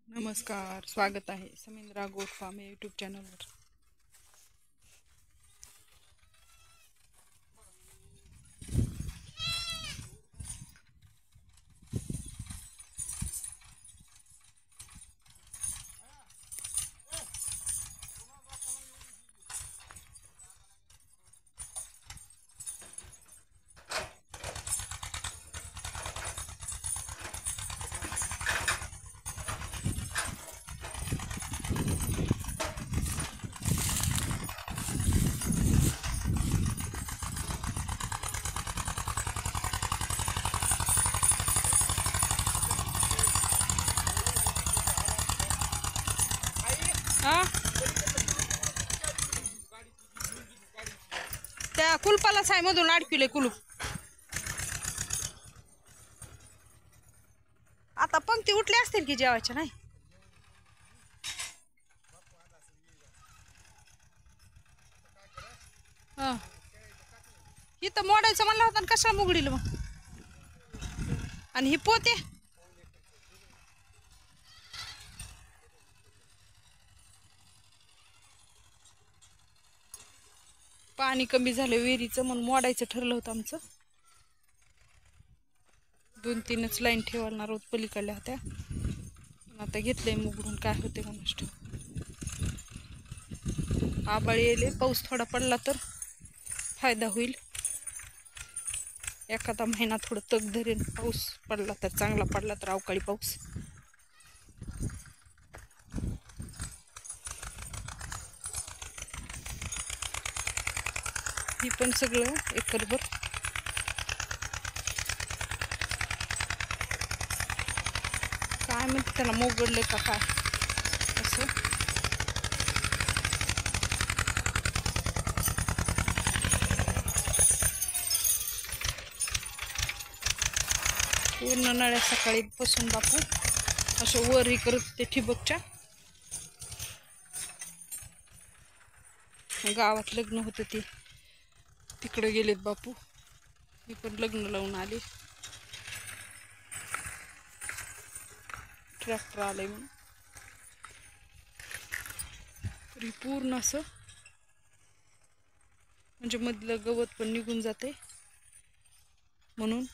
नमस्कार, स्वागत आहे समिंद्रा गोट फार्म या यूट्यूब चॅनलवर। त्या कुलपाला साईमधून अडकिले कुलूप। आता पंक्ती उठले असतील की जेवायच्या नाही। इथं मोडायचं म्हणलं होतं कशा मुगडील मग। आणि ही पोते पाणी कमी झालं विहिरीचं म्हणून मोडायचं ठरलं होतं आमचं। 2-3च लाईन ठेवणार होत पलीकडल्या होत्या, आता घेतलंय मुगडून। काय होते कोणाष्ट आबाळ येले, पाऊस थोडा पडला तर फायदा होईल। एखादा महिना थोडं तग धरेन, पाऊस पडला तर चांगला, पडला तर अवकाळी पाऊस। ही पण सगळं एकरभर काय म्हणते त्याला, मोगडले का काय असं। पूर्ण नळ्या सकाळी बसून बापू असं वर ही करत ते ठिबकच्या। गावात लग्न होतं ते तिकडे गेलेत बापू, मी पण लग्न लावून आले। ट्रॅक्टर आलंय म्हणून तरी पूर्ण असं म्हणजे मधलं गवत पण निघून जाते म्हणून।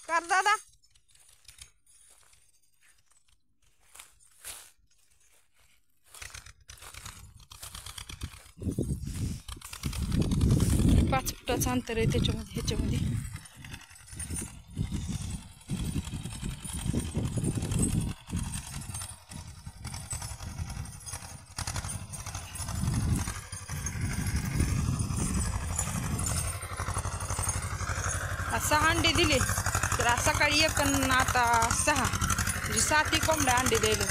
कर दादा, पाच फुटाचं अंतर आहे त्याच्यामध्ये ह्याच्यामध्ये। आज 6 अंडे दिले तर आज सकाळी 1 आणि आता 6 म्हणजे 7 कोंबड्या अंडे द्यायला।